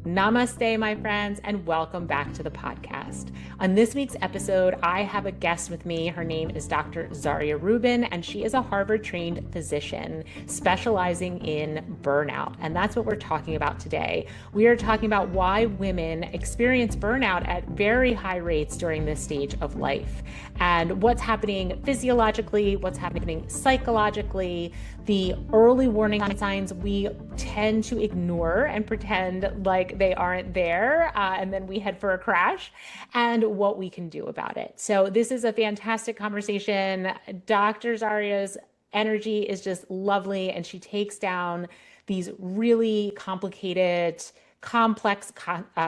Namaste, my friends, and welcome back to the podcast. On this week's episode, I have a guest with me. Her name is Dr. Zaria Rubin, and she is a Harvard-trained physician specializing in burnout. And that's what we're talking about today. We are talking about why women experience burnout at very high rates during this stage of life, and what's happening physiologically, what's happening psychologically, the early warning signs we tend to ignore and pretend like they aren't there, and then we head for a crash, and what we can do about it. So this is a fantastic conversation. Dr. Zaria's energy is just lovely, and she takes down these really complicated, complex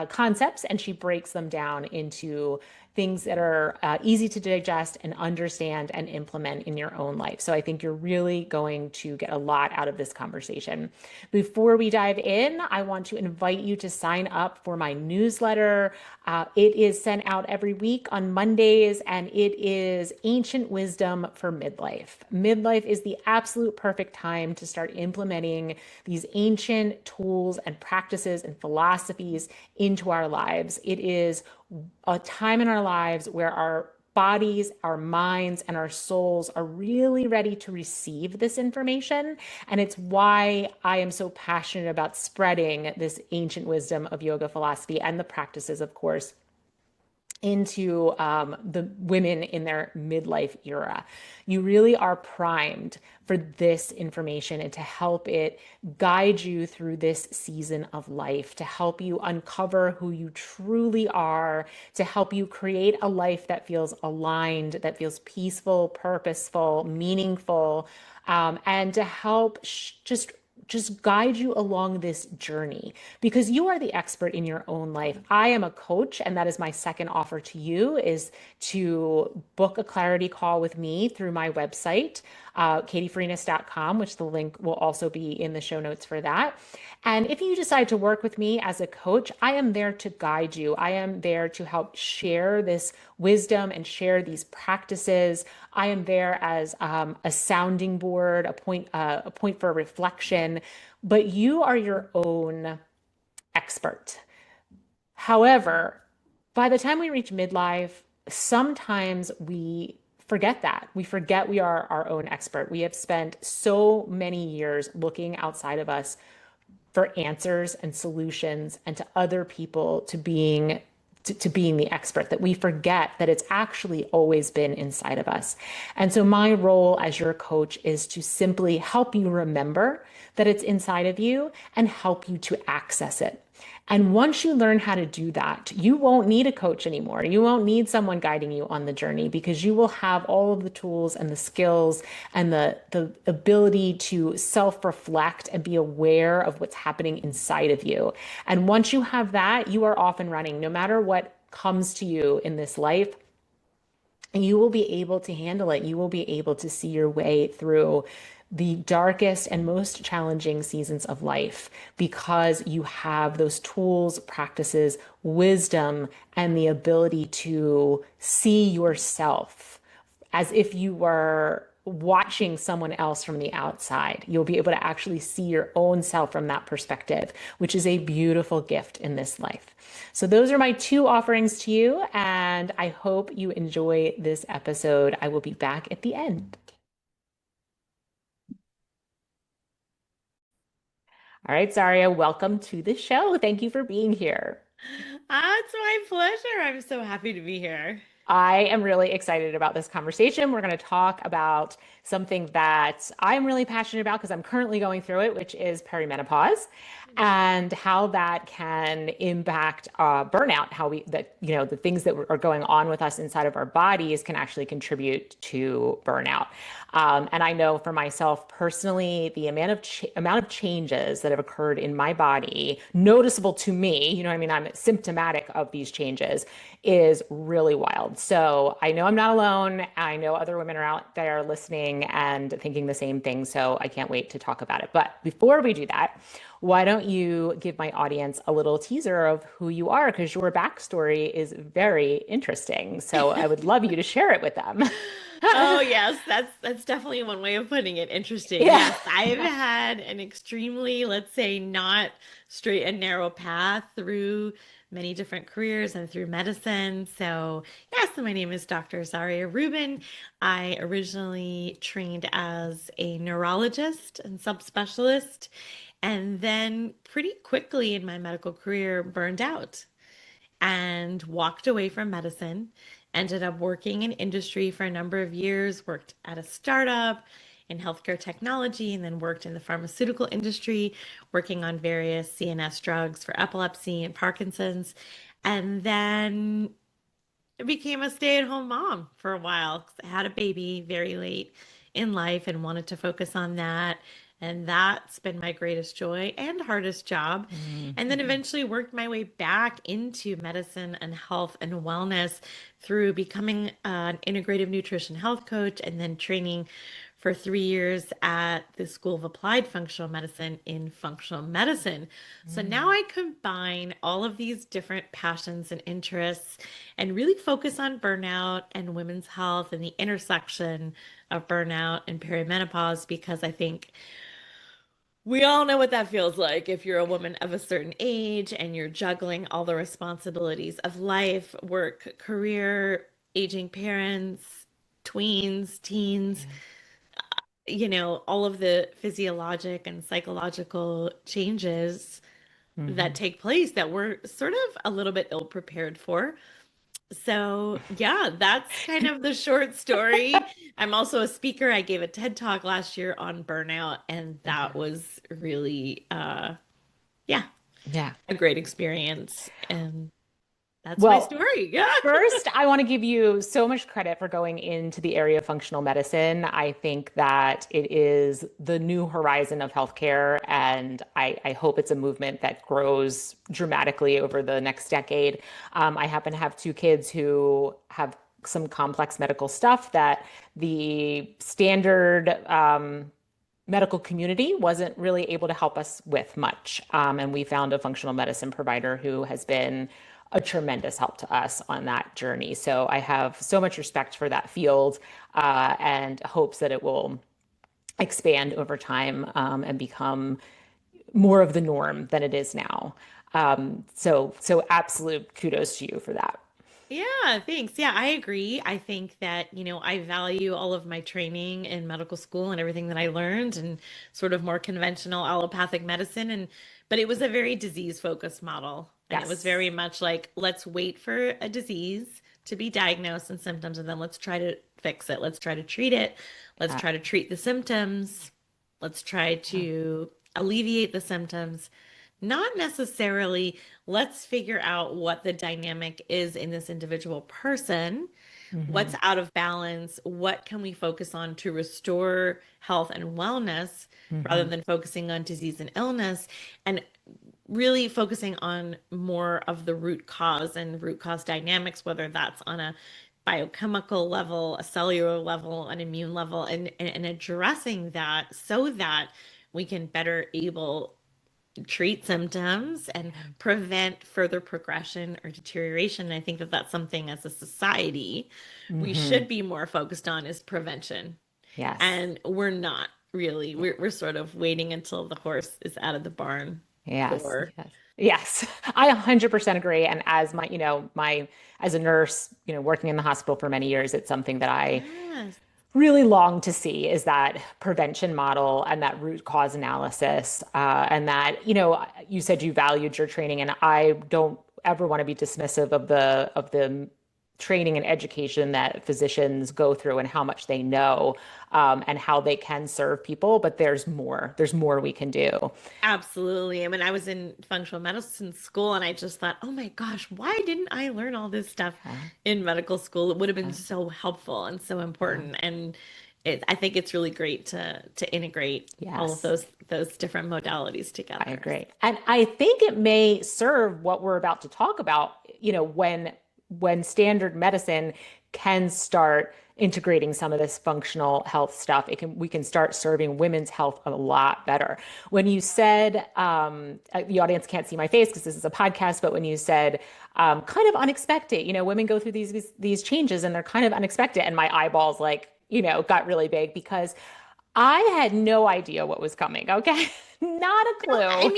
concepts, and she breaks them down into things that are easy to digest and understand and implement in your own life. So I think you're really going to get a lot out of this conversation. Before we dive in, I want to invite you to sign up for my newsletter. It is sent out every week on Mondays, and it is Ancient Wisdom for Midlife. Midlife is the absolute perfect time to start implementing these ancient tools and practices and philosophies into our lives. It is a time in our lives where our bodies, our minds, and our souls are really ready to receive this information. And it's why I am so passionate about spreading this ancient wisdom of yoga philosophy and the practices, of course, into the women in their midlife era. You really are primed for this information and to help it guide you through this season of life, to help you uncover who you truly are, to help you create a life that feels aligned, that feels peaceful, purposeful, meaningful, and to help just guide you along this journey, because you are the expert in your own life. I am a coach, and that is my second offer to you, is to book a clarity call with me through my website, katiefarinas.com, which the link will also be in the show notes for that. And if you decide to work with me as a coach, I am there to guide you. I am there to help share this wisdom and share these practices. I am there as a sounding board, a point for reflection, but you are your own expert. However, by the time we reach midlife, sometimes we forget that. We forget we are our own expert. We have spent so many years looking outside of us for answers and solutions, and to other people, to being the expert, that we forget that it's actually always been inside of us. And so my role as your coach is to simply help you remember that it's inside of you and help you to access it. And once you learn how to do that, you won't need a coach anymore. You won't need someone guiding you on the journey, because you will have all of the tools and the skills and the ability to self-reflect and be aware of what's happening inside of you. And once you have that, you are off and running. No matter what comes to you in this life, you will be able to handle it. You will be able to see your way through the darkest and most challenging seasons of life, because you have those tools, practices, wisdom, and the ability to see yourself as if you were watching someone else from the outside. You'll be able to actually see your own self from that perspective, which is a beautiful gift in this life. So those are my two offerings to you, and I hope you enjoy this episode. I will be back at the end. All right, Zaria, welcome to the show. Thank you for being here. It's my pleasure. I'm so happy to be here. I am really excited about this conversation. We're going to talk about something that I'm really passionate about because I'm currently going through it, which is perimenopause, and how that can impact burnout, the things that are going on with us inside of our bodies can actually contribute to burnout. And I know for myself personally, the amount of changes that have occurred in my body, noticeable to me, you know what I mean? I'm symptomatic of these changes, is really wild. So I know I'm not alone. I know other women are out there listening and thinking the same thing. So I can't wait to talk about it. But before we do that, why don't you give my audience a little teaser of who you are? Because your backstory is very interesting. So I would love you to share it with them. Oh yes, that's definitely one way of putting it. Interesting. Yeah. Yes, I've had an extremely, let's say, not straight and narrow path through many different careers and through medicine. So yes, my name is Dr. Zaria Rubin. I originally trained as a neurologist and subspecialist, and then pretty quickly in my medical career burned out and walked away from medicine. Ended up working in industry for a number of years, worked at a startup in healthcare technology, and then worked in the pharmaceutical industry, working on various CNS drugs for epilepsy and Parkinson's. And then I became a stay-at-home mom for a while 'cause I had a baby very late in life and wanted to focus on that. And that's been my greatest joy and hardest job. And then Mhm. eventually worked my way back into medicine and health and wellness through becoming an integrative nutrition health coach and then training for 3 years at the School of Applied Functional Medicine in functional medicine. So now Mm. I combine all of these different passions and interests and really focus on burnout and women's health and the intersection of burnout and perimenopause because I think we all know what that feels like if you're a woman of a certain age and you're juggling all the responsibilities of life, work, career, aging parents, tweens, teens, Yeah. all of the physiologic and psychological changes that Mhm. take place that we're sort of a little bit ill prepared for. So, yeah, that's kind of the short story. I'm also a speaker. I gave a TED Talk last year on burnout, and that Yeah. was really, yeah, Yeah. a great experience. And that's my Well, story. Yeah. first, I want to give you so much credit for going into the area of functional medicine. I think that it is the new horizon of healthcare, and I hope it's a movement that grows dramatically over the next decade. I happen to have two kids who have some complex medical stuff that the standard medical community wasn't really able to help us with much. And we found a functional medicine provider who has been a tremendous help to us on that journey. So I have so much respect for that field and hopes that it will expand over time and become more of the norm than it is now. So absolute kudos to you for that. Yeah, thanks. Yeah, I agree. I think that, I value all of my training in medical school and everything that I learned and sort of more conventional allopathic medicine but it was a very disease-focused model. And it was Yes. very much like, let's wait for a disease to be diagnosed and symptoms, and then let's try to fix it. Let's try to treat it. Let's Yeah. try to treat the symptoms. Let's try Yeah. to alleviate the symptoms. Not necessarily, let's figure out what the dynamic is in this individual person, what's Hmm. out of balance, what can we focus on to restore health and wellness rather Hmm. than focusing on disease and illness, and really focusing on more of the root cause and root cause dynamics, whether that's on a biochemical level, a cellular level, an immune level, and addressing that so that we can better able treat symptoms and prevent further progression or deterioration. And I think that that's something as a society we Hmm. should be more focused on is prevention. Yes. And we're not really. We're sort of waiting until the horse is out of the barn Yes, door. yes. Yes, I 100% agree. And as as a nurse, working in the hospital for many years, it's something that I Yes. really long to see is that prevention model and that root cause analysis. And that, you said you valued your training, and I don't ever want to be dismissive of the training and education that physicians go through and how much they know and how they can serve people. But there's more. There's more we can do. Absolutely. I mean, I was in functional medicine school and I just thought, oh my gosh, why didn't I learn all this stuff Yeah, in medical school? It would have been yeah, so helpful and so yeah. important. And I think it's really great to integrate all of Yes. those different modalities I together. agree. And I think it may serve what we're about to talk about, when standard medicine can start integrating some of this functional health stuff. We can start serving women's health a lot better. When you said, the audience can't see my face because this is a podcast, but when you said kind of unexpected, women go through these changes and they're kind of unexpected, and my eyeballs like, got really big because I had no idea what was coming. Okay. Not a No, clue.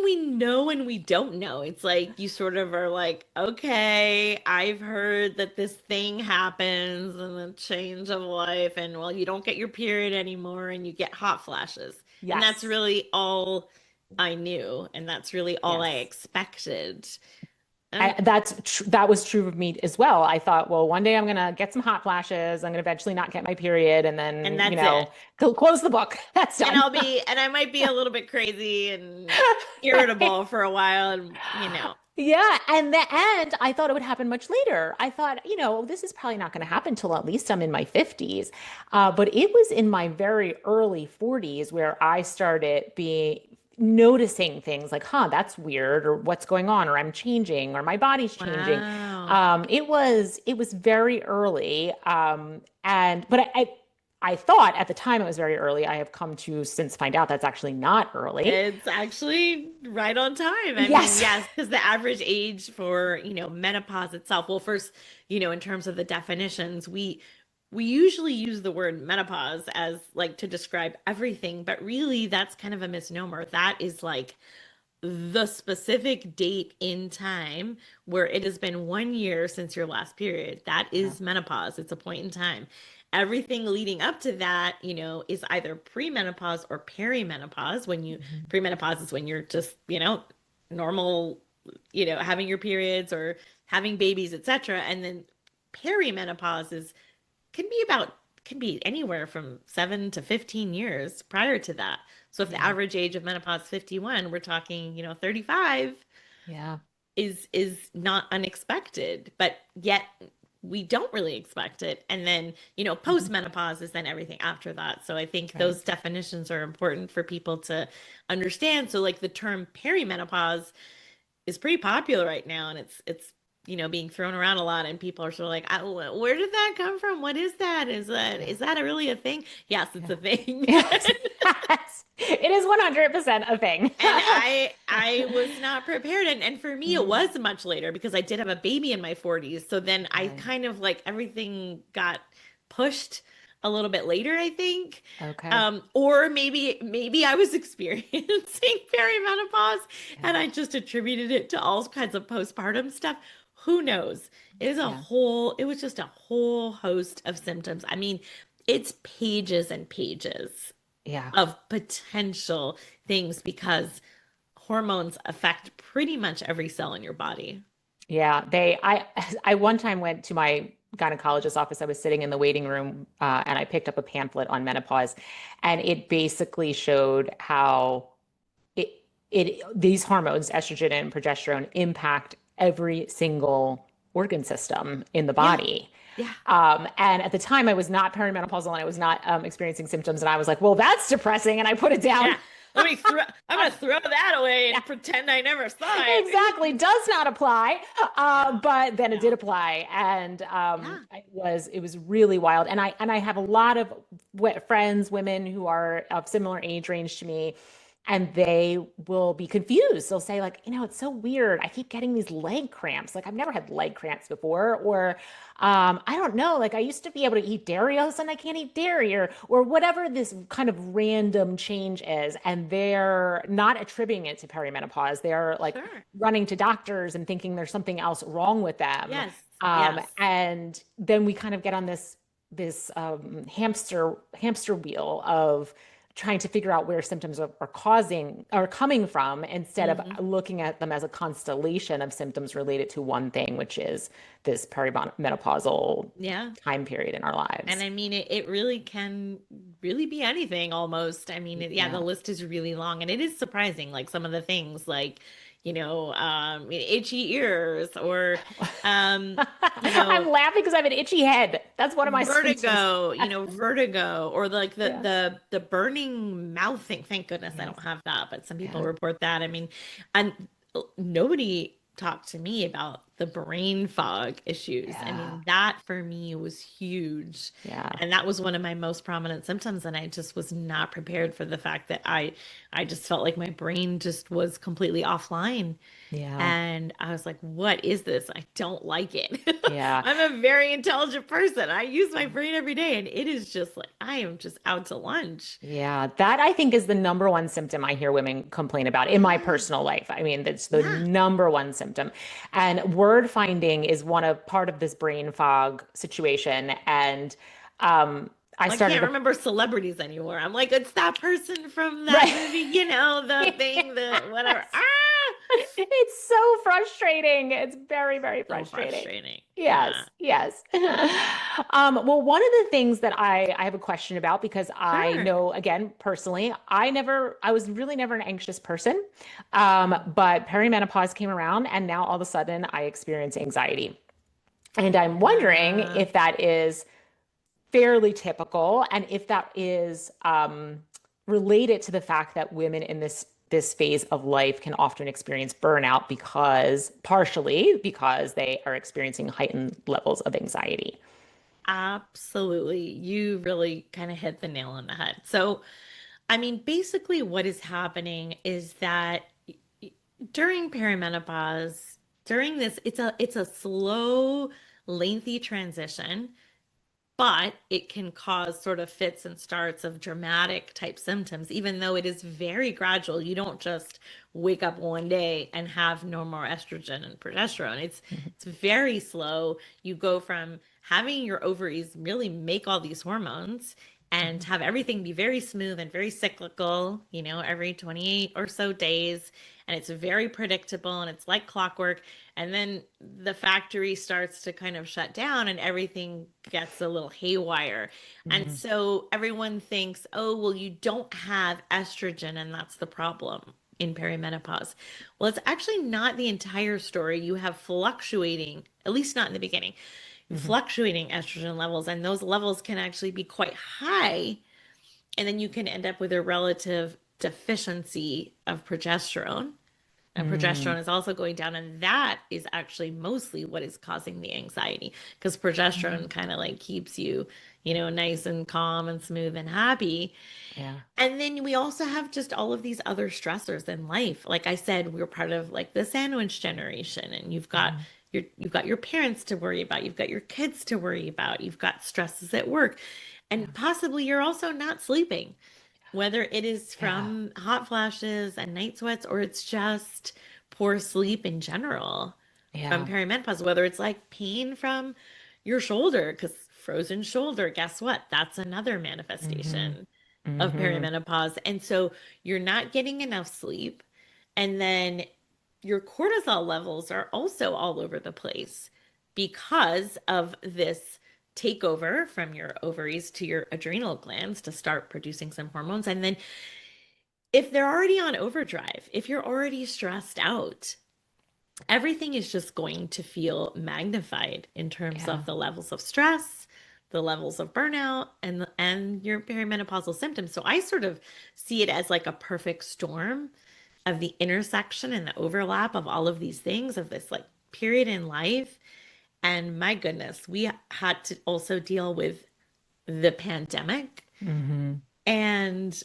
we know and we don't know. It's like you sort of are like, okay, I've heard that this thing happens and the change of life, and well, you don't get your period anymore and you get hot flashes. And that's Yes. really all I knew, and that's really all I Yes. expected. And That was true of me as well. I thought, well, one day I'm gonna get some hot flashes. I'm gonna eventually not get my period, and and then, that's it. close the book. That's And done. I might be a little bit crazy and irritable for a while, and Yeah, and I thought it would happen much later. I thought, this is probably not going to happen till at least I'm in my 50s. But it was in my very early 40s where I started being noticing things like, huh, that's weird, or what's going on, or I'm changing, or my body's changing. wow. It was very early. But I thought at the time it was very early. I have come to since find out that's actually not early. It's actually right on time. I mean, Yes. yes, because the average age for, menopause itself, well, first, in terms of the definitions, we usually use the word menopause as like to describe everything, but really that's kind of a misnomer. That is like the specific date in time where it has been 1 year since your last period. That Yeah. is menopause. It's a point in time. Everything leading up to that, is either premenopause or perimenopause. Mhm. Premenopause is when you're just, normal, having your periods or having babies, etc. And then perimenopause can be about can be anywhere from 7 to 15 years prior to that. So if the Yeah. average age of menopause is 51, we're talking, 35 Yeah. is not unexpected, but yet we don't really expect it. And then, Mhm. post-menopause is then everything after that. So I think Right. those definitions are important for people to understand. So like the term perimenopause is pretty popular right now, and it's being thrown around a lot, and people are sort of like, where did that come from? What is that? Yeah. Is that really a thing? Yes, it's Yeah. a thing. Yes. Yes. It is 100% a thing. And I was not prepared, and for me it Mm. was much later because I did have a baby in my 40s. So then I Right. kind of like everything got pushed a little bit later, I think. Okay. Or maybe I was experiencing perimenopause Yeah. and I just attributed it to all kinds of postpartum stuff. Who knows? Yeah. It was just a whole host of symptoms. I mean, it's pages and pages Yeah. of potential things because hormones affect pretty much every cell in your body. Yeah. I one time went to my gynecologist's office. I was sitting in the waiting room, and I picked up a pamphlet on menopause, and it basically showed how these hormones, estrogen and progesterone, impact every single organ system in the Yeah. body. Yeah. And at the time, I was not perimenopausal and I was not experiencing symptoms. And I was like, well, that's depressing. And I put it down. Yeah. I'm gonna throw that away Yeah, and pretend I never saw it. exactly. Does not apply. No. But then it did No. apply. And Yeah. it was really wild. And I have a lot of friends, women who are of similar age range to me, and they will be confused. They'll say, like, it's so weird. I keep getting these leg cramps. Like, I've never had leg cramps before. Or I don't know. Like, I used to be able to eat dairy. All of a sudden I can't eat dairy, or whatever this kind of random change is. And they're not attributing it to perimenopause. They're like Sure. running to doctors and thinking there's something else wrong with them. Yes. Yes. And then we kind of get on this hamster wheel of trying to figure out where symptoms are coming from, instead of Hmm. looking at them as a constellation of symptoms related to one thing, which is this perimenopausal Yeah. time period in our And lives. I mean, it really can really be anything almost. I mean, yeah, the Yeah. list is really long, and it is surprising, like some of the things like, itchy ears or, um, you I'm know, laughing because I have an itchy head. That's one of my symptoms. vertigo, or like the Yeah. the burning mouth thing. Thank goodness I Yes. don't have that, but some people Yeah. report that. I mean, and nobody talked to me about the brain fog issues. I Yeah. mean, that for me was huge. Yeah. And that was one of my most prominent symptoms. And I just was not prepared for the fact that I just felt like my brain just was completely offline. Yeah. And I was like, what is this? I don't like it. Yeah. I'm a very intelligent person. I use my brain every day, and it is just like I am just out to lunch. Yeah, that I think is the number one symptom I hear women complain about in my Yeah. personal life. I mean, that's the Yeah. number one symptom. And word finding is part of this brain fog situation. And I I started can't to, remember celebrities anymore. I'm like, it's that person from that right. movie, you know, the thing, the whatever. Yes. Ah, It's so frustrating. It's very, very so frustrating. frustrating. Yeah. Yes, yes. Well, one of the things that I have a question about because I Sure. know, again, personally, I was really never an anxious person. But perimenopause came around and now all of a sudden I experience anxiety. And I'm wondering Yeah. if that is fairly typical and if that is related to the fact that women in this phase of life can often experience burnout partially because they are experiencing heightened levels of anxiety. Absolutely. You really kind of hit the nail on the head. So, I mean, basically what is happening is that during perimenopause, during this, it's a slow, lengthy transition, but it can cause sort of fits and starts of dramatic type symptoms, even though it is very gradual. You don't just wake up one day and have no more estrogen and progesterone. It's very slow. You go from having your ovaries really make all these hormones and Mhm. have everything be very smooth and very cyclical, you know, every 28 or so days. And it's very predictable and it's like clockwork. And then the factory starts to kind of shut down and everything gets a little haywire. And Mhm. so everyone thinks, oh, well, you don't have estrogen and that's the problem in perimenopause. Well, it's actually not the entire story. You have fluctuating, at least not in the beginning, Mhm. fluctuating estrogen levels, and those levels can actually be quite high. And then you can end up with a relative deficiency of progesterone. And Mhm. progesterone is also going down, and that is actually mostly what is causing the anxiety because progesterone Mhm. kind of like keeps you, you know, nice and calm and smooth and happy. Yeah. And then we also have just all of these other stressors in life. Like I said, we're part of like the sandwich generation, and Mhm. you've got your parents to worry about, you've got your kids to worry about, you've got stresses at work, Yeah. and possibly you're also not sleeping, whether it is Yeah. from hot flashes and night sweats or it's just poor sleep in general from Yeah. perimenopause, whether it's like pain from your shoulder, because frozen shoulder, guess what? That's another Mhm. manifestation of Mhm. perimenopause. And so you're not getting enough sleep. And then your cortisol levels are also all over the place because of this takeover from your ovaries to your adrenal glands to start producing some hormones. And then if they're already on overdrive, if you're already stressed out, everything is just going to feel magnified in terms Yeah. of the levels of stress, the levels of burnout, and your perimenopausal symptoms. So I sort of see it as like a perfect storm of the intersection and the overlap of all of these things of this like period in life. And my goodness, we had to also deal with the pandemic Mhm. and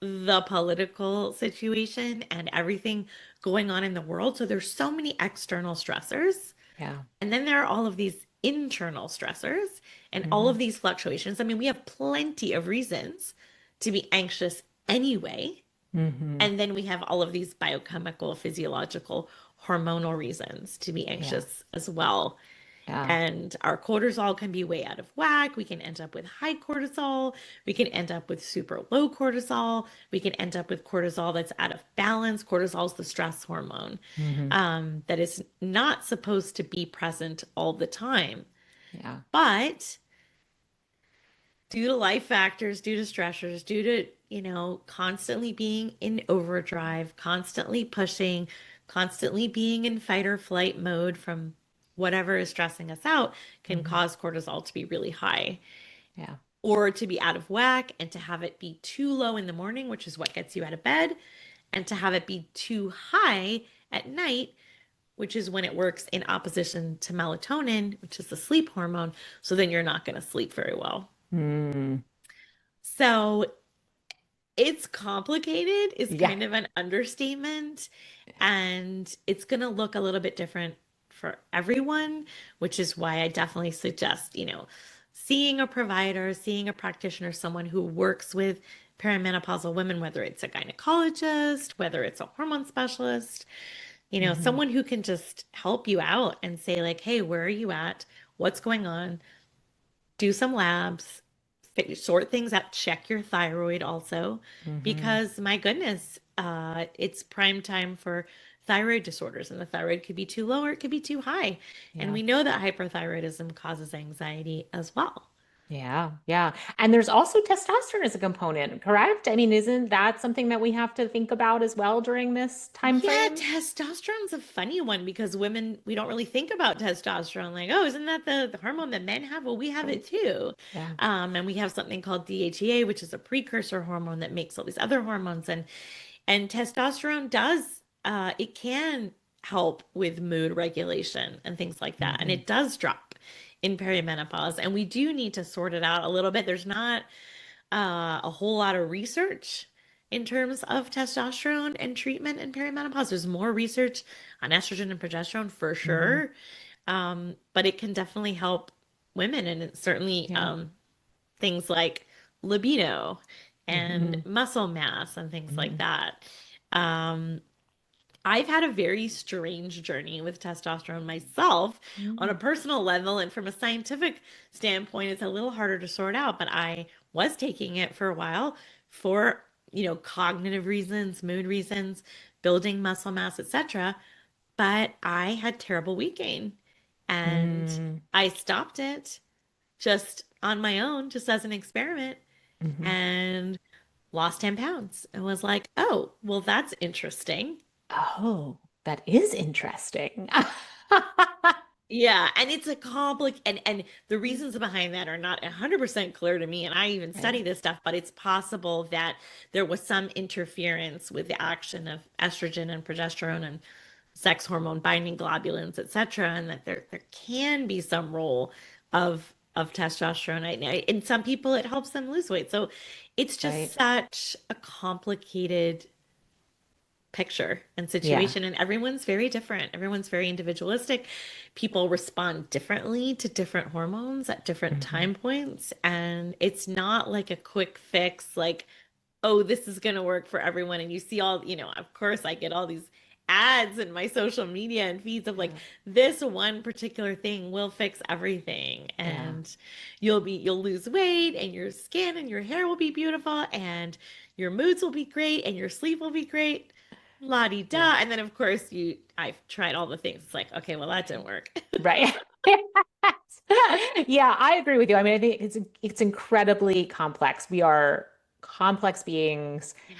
the political situation and everything going on in the world. So there's so many external stressors. Yeah. And then there are all of these internal stressors and all of Mhm. these fluctuations. I mean, we have plenty of reasons to be anxious anyway. Mhm. And then we have all of these biochemical, physiological, hormonal reasons to be Yeah. anxious as well. Yeah. And our cortisol can be way out of whack. We can end up with high cortisol. We can end up with super low cortisol. We can end up with cortisol that's out of balance. Cortisol is the stress hormone Mhm. that is not supposed to be present all the time. Yeah. But due to life factors, due to stressors, due to, you know, constantly being in overdrive, constantly pushing, constantly being in fight or flight mode from whatever is stressing us out can Mhm. cause cortisol to be really high Yeah. or to be out of whack and to have it be too low in the morning, which is what gets you out of bed, and to have it be too high at night, which is when it works in opposition to melatonin, which is the sleep hormone. So then you're not going to sleep very well. Mm, So it's complicated is yeah. kind of an understatement, and it's going to look a little bit different for everyone, which is why I definitely suggest, seeing a provider, seeing a practitioner, someone who works with perimenopausal women, whether it's a gynecologist, whether it's a hormone specialist, Hmm. someone who can just help you out and say, like, hey, where are you at? What's going on? Do some labs, sort things out, check your thyroid also, Hmm. because my goodness, it's prime time for thyroid disorders, and the thyroid could be too low or it could be too high. And Yeah. we know that hyperthyroidism causes anxiety as well. Yeah. Yeah. And there's also testosterone as a component, correct? I mean, isn't that something that we have to think about as well during this time Yeah, frame? testosterone's a funny one because women, we don't really think about testosterone. Like, oh, isn't that the hormone that men have? Well, we have it too. Yeah. And we have something called DHEA, which is a precursor hormone that makes all these other hormones. And testosterone does, it can help with mood regulation and things like that. And Hmm. it does drop in perimenopause. And we do need to sort it out a little bit. There's not a whole lot of research in terms of testosterone and treatment in perimenopause. There's more research on estrogen and progesterone for Hmm. sure, but it can definitely help women, and it's certainly Yeah. things like libido and Hmm. muscle mass and things like Hmm. that. Um, I've had a very strange journey with testosterone myself on a Hmm. personal level, and from a scientific standpoint, it's a little harder to sort out. But I was taking it for a while for, cognitive reasons, mood reasons, building muscle mass, etc. But I had terrible weight gain, and Hmm. I stopped it just on my own, just as an experiment, Hmm. and lost 10 pounds and was like, oh, well, that's interesting. Oh, that is interesting. Yeah, and it's a complex, and the reasons behind that are not 100% clear to me, and I even Right. study this stuff, but it's possible that there was some interference with the action of estrogen and progesterone and sex hormone binding globulins, etc., and that there can be some role of testosterone. In some people it helps them lose weight. So it's just Right. such a complicated picture and Yeah. situation, and everyone's very different, everyone's very individualistic. People respond differently to different hormones at different Hmm. time points, and it's not like a quick fix, like, oh, this is going to work for everyone. And you see all, of course I get all these ads in my social media and feeds of like, Yeah. this one particular thing will fix everything, Yeah. and you'll lose weight, and your skin and your hair will be beautiful, and your moods will be great, and your sleep will be great, la di Yeah. da. And then of course I've tried all the things. It's like, okay, well, that didn't work. Right. Yeah, I agree with you. I mean, I think it's incredibly complex. We are complex beings. Yeah.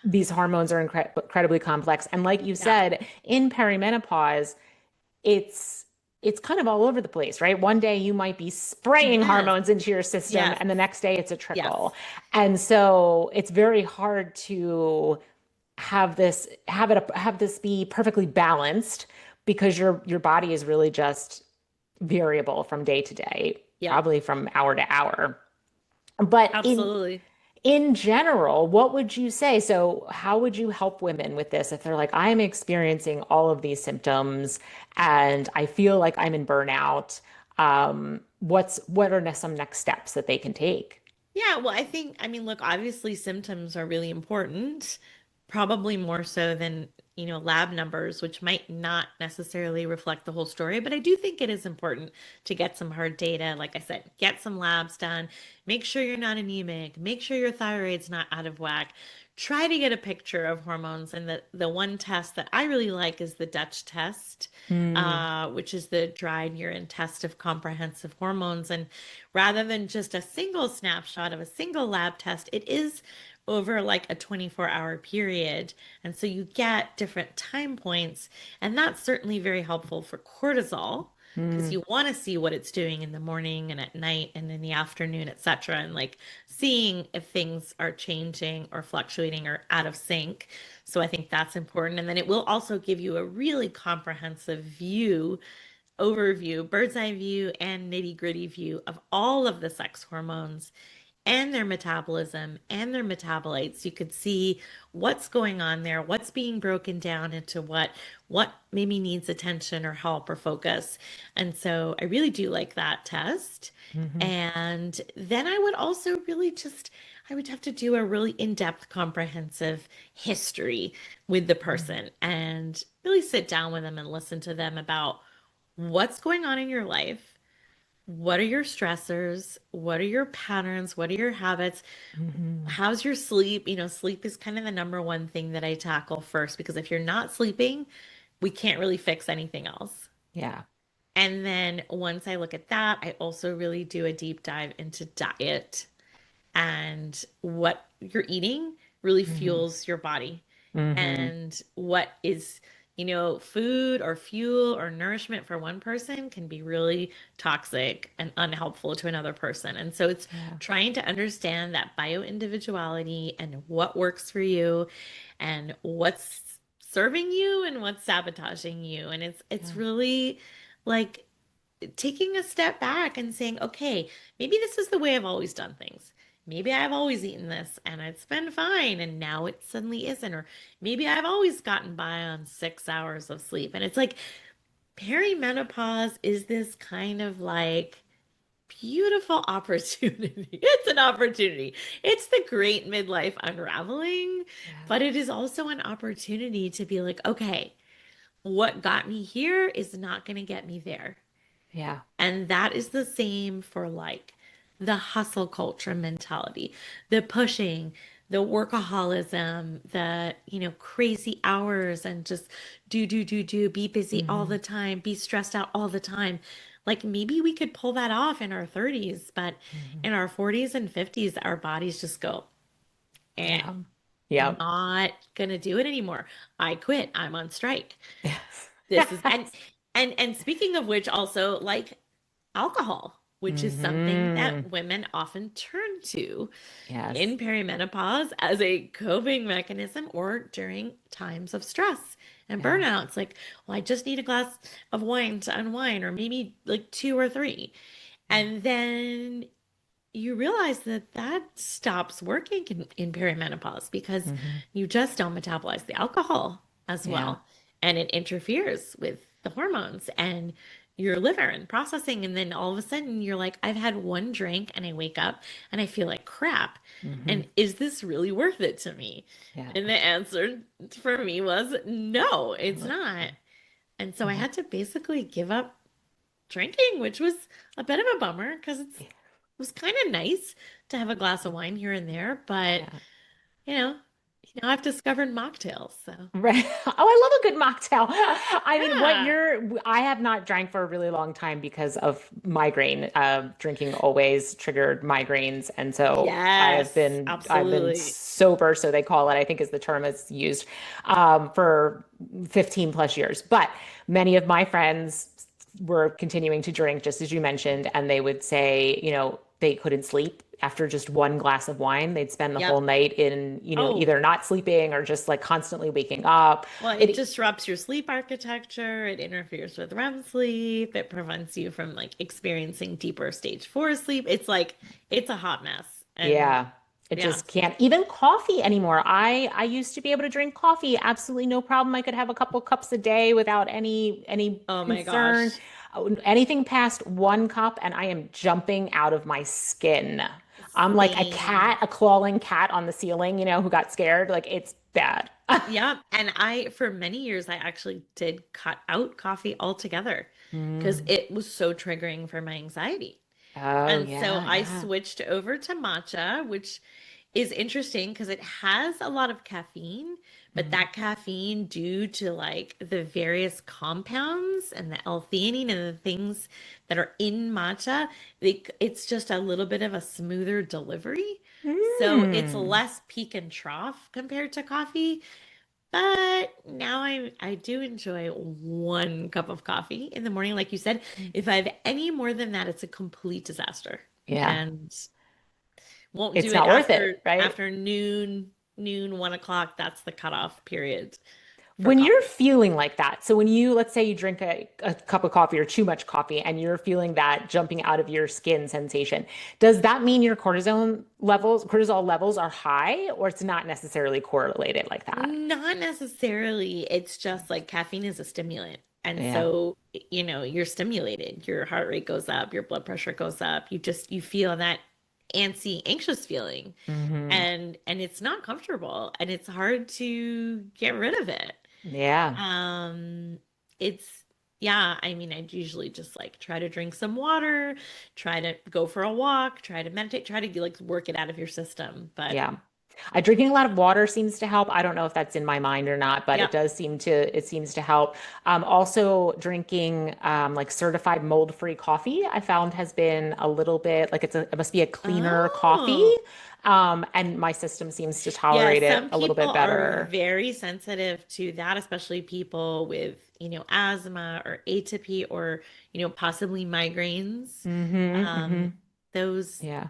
These hormones are incredibly complex. And like you Yeah. said, in perimenopause, it's it's kind of all over the place, right? One day you might be spraying Yes. hormones into your system, Yes. and the next day it's a Yes. trickle. And so it's very hard to have this be perfectly balanced because your body is really just variable from day to day, Yep. probably from hour to hour. But Absolutely. in general, what would you say? So, how would you help women with this if they're like, I'm experiencing all of these symptoms and I feel like I'm in burnout? What are some next steps that they can take? Yeah, well, I mean, look, obviously symptoms are really important, probably more so than, lab numbers, which might not necessarily reflect the whole story. But I do think it is important to get some hard data. Like I said, get some labs done, make sure you're not anemic, make sure your thyroid's not out of whack. Try to get a picture of hormones. And the one test that I really like is the Dutch test, Hmm. which is the dried urine test of comprehensive hormones. And rather than just a single snapshot of a single lab test, it is over like a 24-hour period. And so you get different time points. And that's certainly very helpful for cortisol. because Mm. you want to see what it's doing in the morning and at night and in the afternoon, etc. And like seeing if things are changing or fluctuating or out of sync. So I think that's important. And then it will also give you a really comprehensive overview, bird's eye view, and nitty gritty view of all of the sex hormones and their metabolism and their metabolites. You could see what's going on there, what's being broken down into what maybe needs attention or help or focus. And so I really do like that test. Hmm. And then I would also really just I would have to do a really in-depth comprehensive history with the person and really sit down with them and listen to them about what's going on in your life. What are your stressors? What are your patterns? What are your habits? Hmm. How's your sleep? Sleep is kind of the number one thing that I tackle first because if you're not sleeping, we can't really fix anything else. Yeah. And then once I look at that, I also really do a deep dive into diet and what you're eating really Hmm. fuels your body Hmm. and what is food or fuel or nourishment for one person can be really toxic and unhelpful to another person. And so it's Yeah. trying to understand that bio individuality and what works for you and what's serving you and what's sabotaging you. And it's Yeah. really like taking a step back and saying, okay, maybe this is the way I've always done things. Maybe I've always eaten this and it's been fine and now it suddenly isn't. Or maybe I've always gotten by on 6 hours of sleep. And it's like perimenopause is this kind of like beautiful opportunity. It's an opportunity. It's the great midlife unraveling, Yeah. but it is also an opportunity to be like, okay, what got me here is not going to get me there. Yeah. And that is the same for like the hustle culture mentality, the pushing, the workaholism, the crazy hours and just do, be busy all Hmm. the time, be stressed out all the time. Like maybe we could pull that off in our 30s, but Hmm. in our 40s and 50s, our bodies just go, eh, Yeah. Yeah. not gonna do it anymore. I quit. I'm on strike. Yes. This is Yes. and speaking of which, also like alcohol, which is something Hmm. that women often turn to Yes. in perimenopause as a coping mechanism or during times of stress and Yeah. burnout. It's like, well, I just need a glass of wine to unwind, or maybe like two or three. Yeah. And then you realize that that stops working in perimenopause because Hmm. you just don't metabolize the alcohol as Yeah. well. And it interferes with the hormones and your liver and processing. And then all of a sudden you're like, I've had one drink and I wake up and I feel like crap. Hmm. And is this really worth it to me? Yeah. And the answer for me was no, it's not. And so I Mhm. had to basically give up drinking, which was a bit of a bummer because it was kind of nice to have a glass of wine here and there, but Yeah. you know, I've discovered mocktails, so Right. Oh, I love a good mocktail. I mean, yeah. I have not drank for a really long time because of migraine. Drinking always triggered migraines. And so Yes, I've been absolutely. sober. So they call it, I think is the term it's used, for 15 plus years. But many of my friends were continuing to drink, just as you mentioned, and they would say, they couldn't sleep after just one glass of wine. They'd spend the Yep. whole night in, Oh, either not sleeping or just like constantly waking up. well, it It, disrupts your sleep architecture. It interferes with REM sleep. It prevents you from like experiencing deeper stage four sleep. It's like it's a hot mess. And yeah, it yeah. just can't. Even coffee anymore. I used to be able to drink coffee, absolutely no problem. I could have a couple cups a day without any Oh my concern. gosh. Anything past one cup, and I am jumping out of my skin. I'm like a cat, Same. a clawing cat on the ceiling, who got scared. Like it's bad. Yeah, and for many years, I actually did cut out coffee altogether because Mm. it was so triggering for my anxiety. Oh And so yeah, I yeah. switched over to matcha, which is interesting because it has a lot of caffeine, but Mm. that caffeine, due to like the various compounds and the L-theanine and the things that are in matcha, it's just a little bit of a smoother delivery. So it's Mm. less peak and trough compared to coffee. But now I do enjoy one cup of coffee in the morning. Like you said, if I have any more than that, it's a complete disaster. Yeah. And won't do It's it not worth it, right? after noon, 1 o'clock. That's the cutoff period for When you're coffee. feeling like that, so when you, let's say you drink a cup of coffee or too much coffee and you're feeling that jumping out of your skin sensation, does that mean your cortisol levels are high, or it's not necessarily correlated like that? Not necessarily. It's just like caffeine is a stimulant. And Yeah. so, you're stimulated. Your heart rate goes up, your blood pressure goes up. You feel that antsy, anxious feeling. Hmm. And it's not comfortable and it's hard to get rid of it. Yeah. Um, it's yeah, I mean, I'd usually just like try to drink some water, try to go for a walk, try to meditate, try to like work it out of your system. But Yeah. Drinking a lot of water seems to help. I don't know if that's in my mind or not, but yep. it seems to help. Also drinking like certified mold-free coffee, I found has been a little bit like it must be a cleaner coffee. Oh. And my system seems to Yeah, tolerate it some a little people bit are better. very sensitive to that, especially people with, asthma or atopy or, possibly migraines. Hmm. Hmm. Um, those Yeah.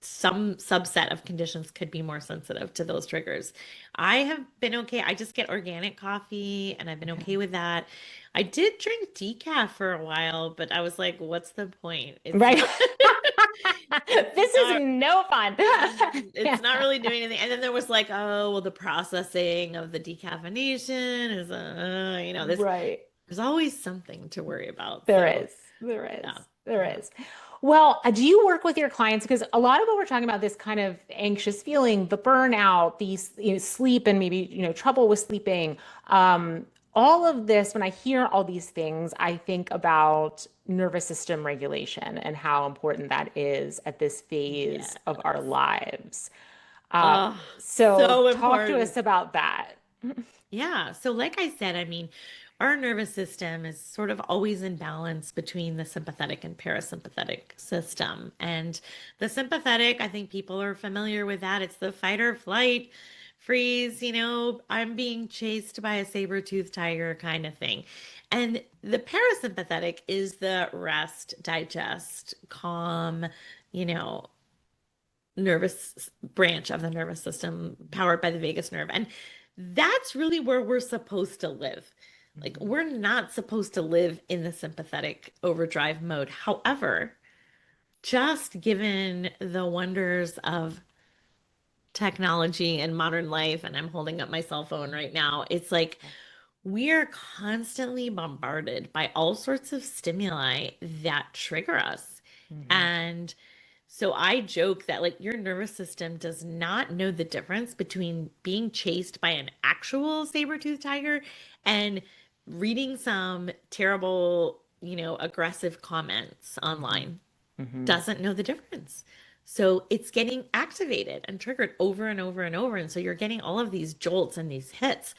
some subset of conditions could be more sensitive to those triggers. I have been okay. I just get organic coffee and I've been Okay. okay with that. I did drink decaf for a while, but I was like, what's the point? It's Right. not it's This is not no fun. it's Yeah. not really doing anything. And then there was like, oh, well, the processing of the decaffeination is Right. there's always something to worry about. There So is. There is. yeah. There Yeah. is. Well, do you work with your clients? Because a lot of what we're talking about, this kind of anxious feeling, the burnout, these, sleep and maybe, trouble with sleeping, all of this, when I hear all these things, I think about nervous system regulation and how important that is at this phase of our Yes. lives. Uh, Oh, so so talk to important. us about that. Yeah. So, like I said, I mean, our nervous system is sort of always in balance between the sympathetic and parasympathetic system. And the sympathetic, I think people are familiar with that. It's the fight or flight, freeze, I'm being chased by a saber-toothed tiger kind of thing. And the parasympathetic is the rest, digest, calm, you know, nervous branch of the nervous system powered by the vagus nerve. And that's really where we're supposed to live. Like, Mhm. we're not supposed to live in the sympathetic overdrive mode. However, just given the wonders of technology and modern life, and I'm holding up my cell phone right now, it's like we are constantly bombarded by all sorts of stimuli that trigger us. Mhm. And so I joke that like your nervous system does not know the difference between being chased by an actual saber-toothed tiger and reading some terrible, aggressive comments Mhm. online. Mhm. Doesn't know the difference. So it's getting activated and triggered over and over and over. And so you're getting all of these jolts and these hits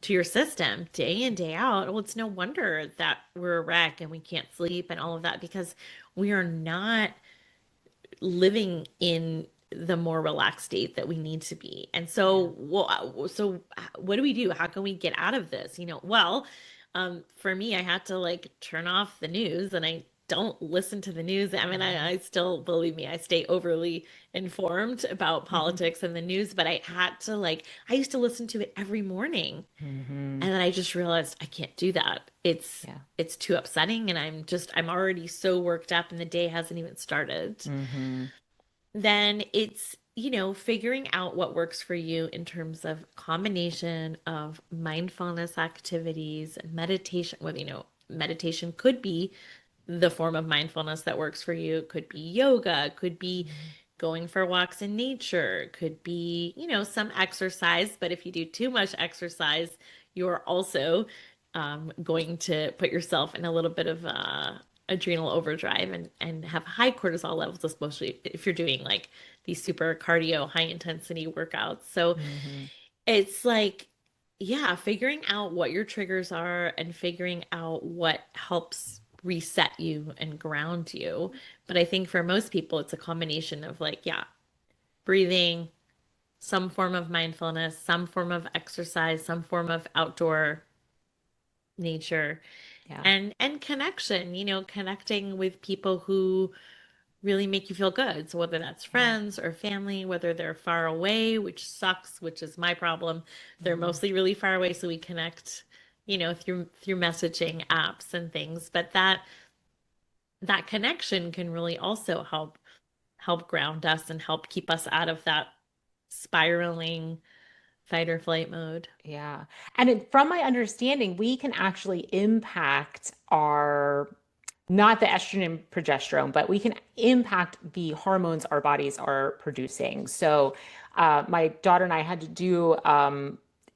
to your system day in, day out. Well, it's no wonder that we're a wreck and we can't sleep and all of that because we are not living in the more relaxed state that we need to be. And Yeah. so, what do we do? How can we get out of this? Well, for me, I had to like turn off the news and I don't listen to the news. I mean, Mhm. I still, believe me, I stay overly informed about Mhm. politics and the news, but I had to like, I used to listen to it every morning. Mhm. And then I just realized I can't do that. Yeah. It's too upsetting and I'm already so worked up and the day hasn't even started. Mhm. Then it's, figuring out what works for you in terms of combination of mindfulness activities and meditation. Well, meditation could be the form of mindfulness that works for you. It could be yoga, it could be Mhm. going for walks in nature, it could be, some exercise. But if you do too much exercise, you're also going to put yourself in a little bit of adrenal overdrive and have high cortisol levels, especially if you're doing like these super cardio, high intensity workouts. So Mhm. it's like, yeah, figuring out what your triggers are and figuring out what helps reset you and ground you. But I think for most people, it's a combination of like, yeah, breathing, some form of mindfulness, some form of exercise, some form of outdoor nature, Yeah. and connection, connecting with people who really make you feel good. So whether that's Yeah. friends or family, whether they're far away, which sucks, which is my problem. They're Mhm. mostly really far away, so we connect, through messaging apps and things. But that connection can really also help ground us and help keep us out of that spiraling fight or flight mode. Yeah. And from my understanding, we can actually impact our, not the estrogen and progesterone, but we can impact the hormones our bodies are producing. So, my daughter and I had to do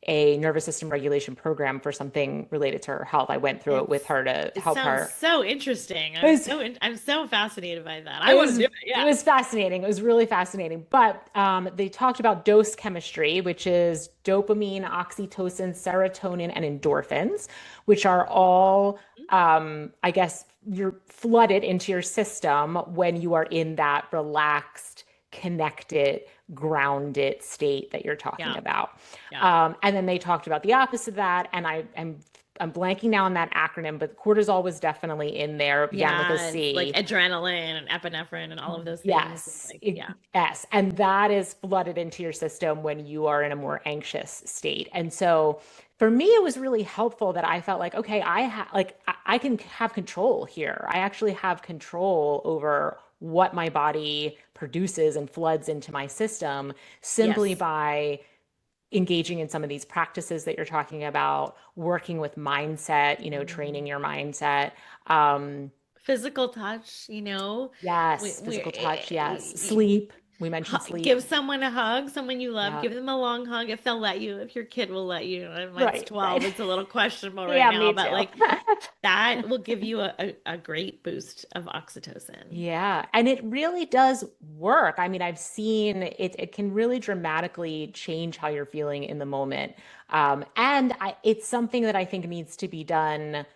a nervous system regulation program for something related to her health. I went through it It's with her to it help sounds her. so interesting. It was I'm so fascinated by that. I It want to was do it. it Yeah. was fascinating. It was really fascinating. But they talked about dose chemistry, which is dopamine, oxytocin, serotonin, and endorphins, which are all, I guess, you're flooded into your system when you are in that relaxed, connected, grounded state that you're talking Yeah. about. Yeah. And then they talked about the opposite of that, and I'm blanking now on that acronym, but cortisol was definitely in there. It began with a Yeah, it's like C. adrenaline and epinephrine and all of those things. It's Yes, like, yeah. yes. And that is flooded into your system when you are in a more anxious state. And so for me, it was really helpful that I felt like, okay, I can have control here. I actually have control over what my body produces and floods into my system simply Yes. by engaging in some of these practices that you're talking about, working with mindset, Mhm. training your mindset. Um, Physical touch, we, yes, we, physical touch, yes. eh, Sleep. We mentioned sleep. give someone a hug, someone you love, Yeah. give them a long hug if they'll let you, if your kid will let you. Mine's Right, right. 12, it's a little questionable right Yeah, now, me but too. like that will give you a great boost of oxytocin. Yeah, and it really does work. I mean, I've seen it, it can really dramatically change how you're feeling in the moment. It's something that I think needs to be done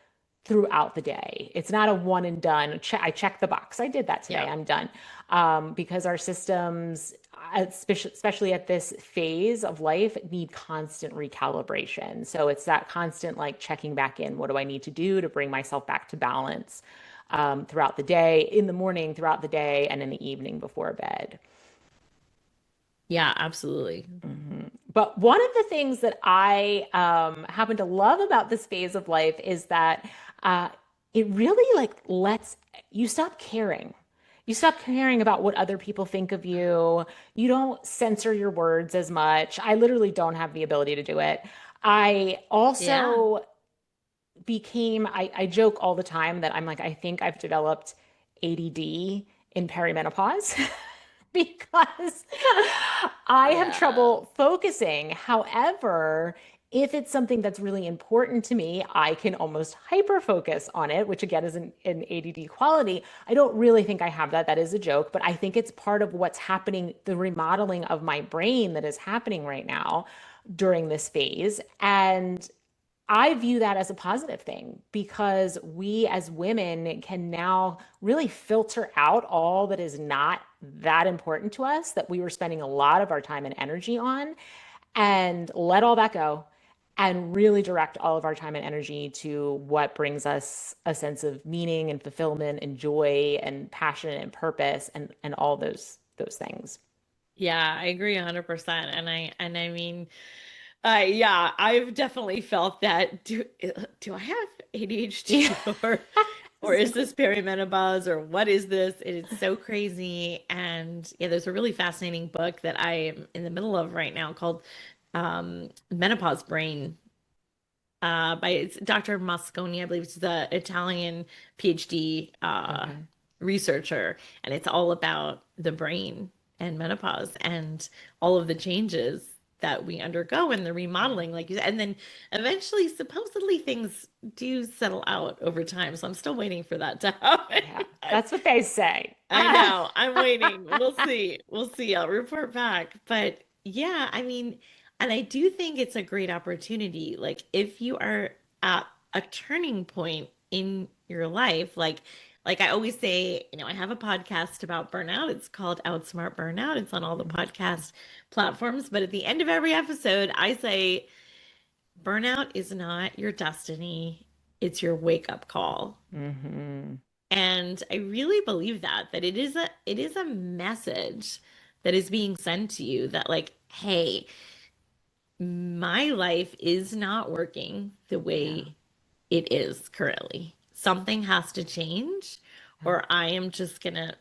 throughout the day. It's not a one and done. I check the box. I did that today. Yeah. I'm done. Because our systems, especially at this phase of life, need constant recalibration. So it's that constant like checking back in. What do I need to do to bring myself back to balance throughout the day, in the morning, throughout the day, and in the evening before bed? Yeah, absolutely. But one of the things that I happen to love about this phase of life is that uh, it really like lets you stop caring. You stop caring about what other people think of you. You don't censor your words as much. I literally don't have the ability to do it. I Yeah. also I joke all the time that I'm like, I think I've developed ADD in perimenopause because I have Yeah. trouble focusing. However, if it's something that's really important to me, I can almost hyper focus on it, which again is an ADD quality. I don't really think I have that. That is a joke, but I think it's part of what's happening, the remodeling of my brain that is happening right now during this phase. And I view that as a positive thing because we as women can now really filter out all that is not that important to us that we were spending a lot of our time and energy on and let all that go and really direct all of our time and energy to what brings us a sense of meaning and fulfillment and joy and passion and purpose and all those things. Yeah, I agree 100%. And I mean, yeah, I've definitely felt that. Do I have Yeah. ADHD or is this perimenopause or what is this? It is so crazy. And yeah, there's a really fascinating book that I am in the middle of right now called Menopause Brain by it's Dr. Mosconi, I believe it's the Italian PhD Okay. researcher, and it's all about the brain and menopause and all of the changes that we undergo and the remodeling, like you said, and then eventually, supposedly, things do settle out over time. So I'm still waiting for that to happen. Yeah, that's what they say. I know. I'm waiting. We'll see. We'll see. I'll report back. But yeah, I mean, and I do think it's a great opportunity. Like if you are at a turning point in your life, like Like I always say, I have a podcast about burnout. It's called Outsmart Burnout. It's on all the Mhm. podcast platforms. But at the end of every episode, I say, burnout is not your destiny, it's your wake up call. Mhm. And I really believe that it is a message that is being sent to you that like, hey, my life is not working the Yeah. way it is currently. Something has to change Yeah. or I am just gonna,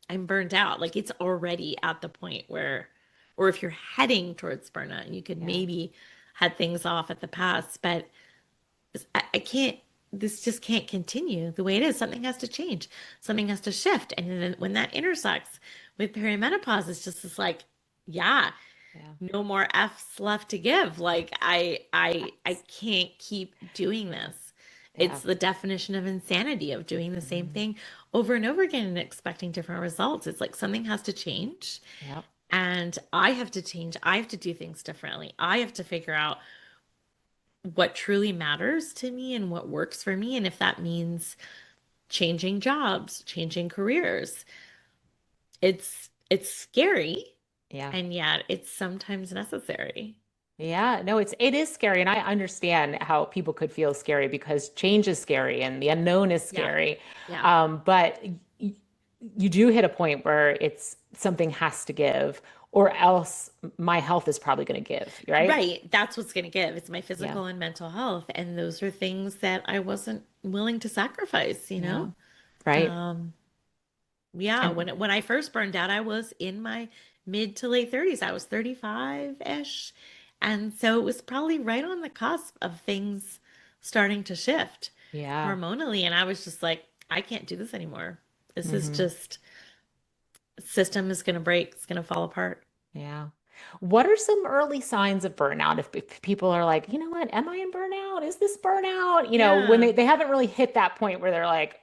I'm burned out. Like it's already at the point where, or if you're heading towards burnout, you could Yeah. maybe head things off at the pass, but I can't, this just can't continue the way it is. Something has to change. Something has to shift. And then when that intersects with perimenopause, it's just this like, yeah, Yeah. no more F's left to give. Like I can't keep doing this. Yeah. It's the definition of insanity of doing the same Mhm. thing over and over again and expecting different results. It's like something has to change Yep. and I have to change. I have to do things differently. I have to figure out what truly matters to me and what works for me. And if that means changing jobs, changing careers, it's scary Yeah. and yet it's sometimes necessary. Yeah, no, it is scary, and I understand how people could feel scary because change is scary and the unknown is Yeah. scary. Yeah. But you do hit a point where it's something has to give, or else my health is probably going to give, right? Right. That's what's going to give. It's my Yeah, physical and mental health. And those are things that I wasn't willing to sacrifice, you yeah, know? right. Um, yeah, And when I first burned out, I was in my mid to late 30s. I was 35-ish. And so it was probably right on the cusp of things starting to shift yeah, hormonally. And I was just like, I can't do this anymore. This is hmm just, system is going to break. It's going to fall apart. yeah. What are some early signs of burnout if people are like, you know what, am I in burnout? Is this burnout? When Yeah. they haven't really hit that point where they're like,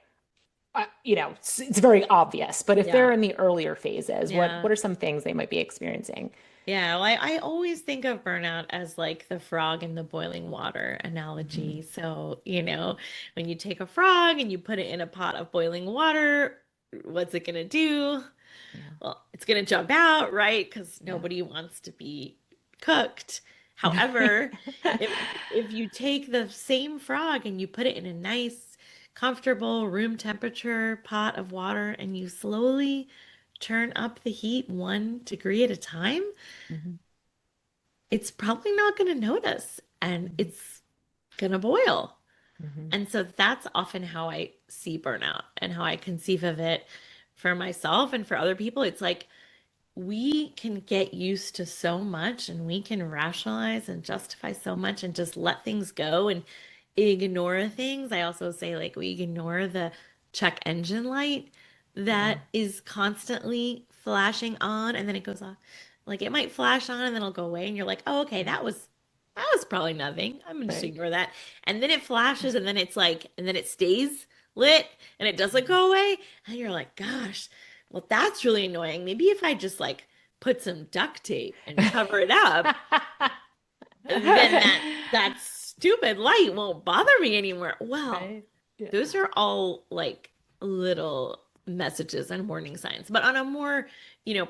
it's very obvious. But if they're Yeah. in the earlier phases, Yeah. what are some things they might be experiencing? Yeah, well, I always think of burnout as like the frog in the boiling water Hmm. analogy. So, when you take a frog and you put it in a pot of boiling water, what's it gonna do? Yeah, Well, it's gonna jump out, right? Because yeah. nobody wants to be cooked. However, if you take the same frog and you put it in a nice, comfortable room temperature pot of water and you slowly turn up the heat 1 degree at a time, Hmm. it's probably not going to notice and Hmm. it's going to boil. Hmm. And so that's often how I see burnout and how I conceive of it for myself and for other people. It's like we can get used to so much and we can rationalize and justify so much and just let things go and ignore things. I also say, like, we ignore the check engine light Yeah, that is constantly flashing on and then it goes off. Like, it might flash on and then it'll go away, and you're like, oh, okay, yeah, that was probably nothing. I'm gonna just right. ignore that. And then it flashes and then it's like, and then it stays lit and it doesn't go away. And you're like, gosh, well, that's really annoying. Maybe if I just like put some duct tape and cover it up, then that stupid light won't bother me anymore. Well, Right. Yeah. those are all like little messages and warning signs. But on a more,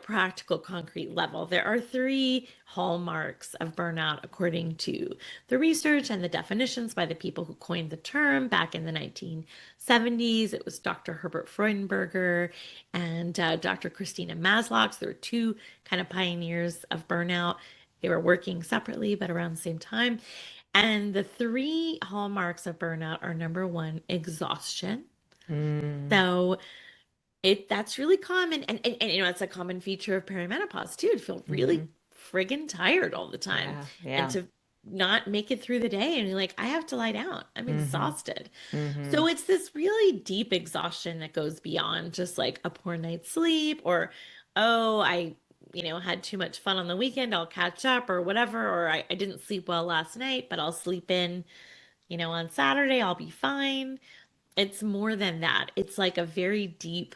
practical, concrete level, there are three hallmarks of burnout according to the research and the definitions by the people who coined the term back in the 1970s. It was Dr. Herbert Freudenberger and Dr. Christina Maslach. There were two kind of pioneers of burnout. They were working separately, but around the same time. And the three hallmarks of burnout are number one, exhaustion. Mm. So that's really common. And it's a common feature of perimenopause too, to feel really Hmm. friggin' tired all the time Yeah, and yeah. to not make it through the day and you're like, I have to lie down. I'm Hmm. exhausted. Hmm. So it's this really deep exhaustion that goes beyond just like a poor night's sleep or, oh, I, had too much fun on the weekend. I'll catch up or whatever. Or I didn't sleep well last night, but I'll sleep in, on Saturday. I'll be fine. It's more than that. It's like a very deep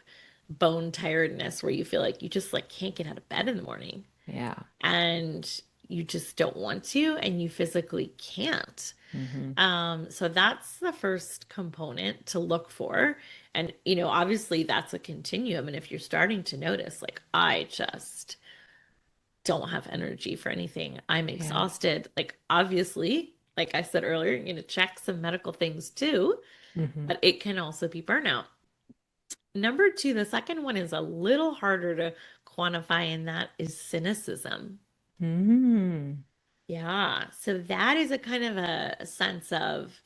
bone tiredness where you feel like you just like can't get out of bed in the morning. Yeah. And you just don't want to and you physically can't. Mm-hmm. So that's the first component to look for. And, obviously that's a continuum. And if you're starting to notice, like, I just don't have energy for anything, I'm Yeah. exhausted, like, obviously, like I said earlier, you're going to check some medical things too, Mm-hmm. but it can also be burnout. Number two, the second one is a little harder to quantify, and that is cynicism. Mm-hmm. Yeah. So that is a kind of a sense of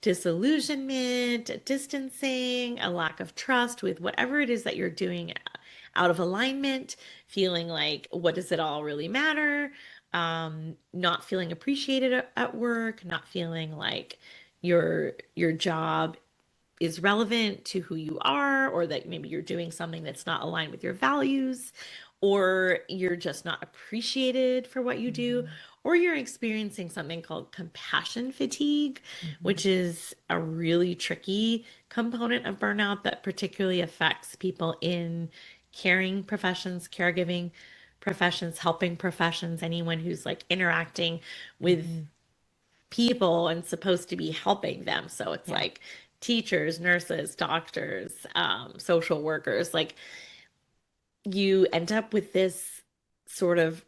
disillusionment, distancing, a lack of trust with whatever it is that you're doing, out of alignment, feeling like, what does it all really matter? Not feeling appreciated at work, not feeling like your job is relevant to who you are, or that maybe you're doing something that's not aligned with your values, or you're just not appreciated for what you do, Mm-hmm. or you're experiencing something called compassion fatigue, Mm-hmm. which is a really tricky component of burnout that particularly affects people in caring professions, caregiving professions, helping professions, anyone who's like interacting with Mm-hmm. people and supposed to be helping them. So it's Yeah. like teachers, nurses, doctors, social workers. Like, you end up with this sort of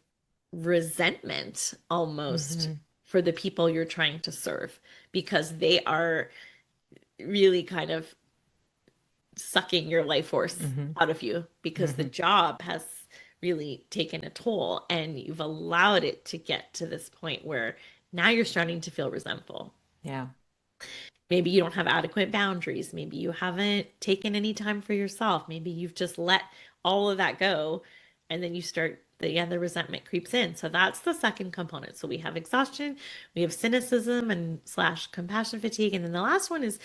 resentment almost Mm-hmm. for the people you're trying to serve, because they are really kind of sucking your life force Mm-hmm. out of you, because the Mm-hmm. job has really taken a toll and you've allowed it to get to this point where now you're starting to feel resentful. Yeah. Maybe you don't have adequate boundaries. Maybe you haven't taken any time for yourself. Maybe you've just let all of that go. And then you start, the resentment creeps in. So that's the second component. So we have exhaustion, we have cynicism and slash compassion fatigue. And then the last one is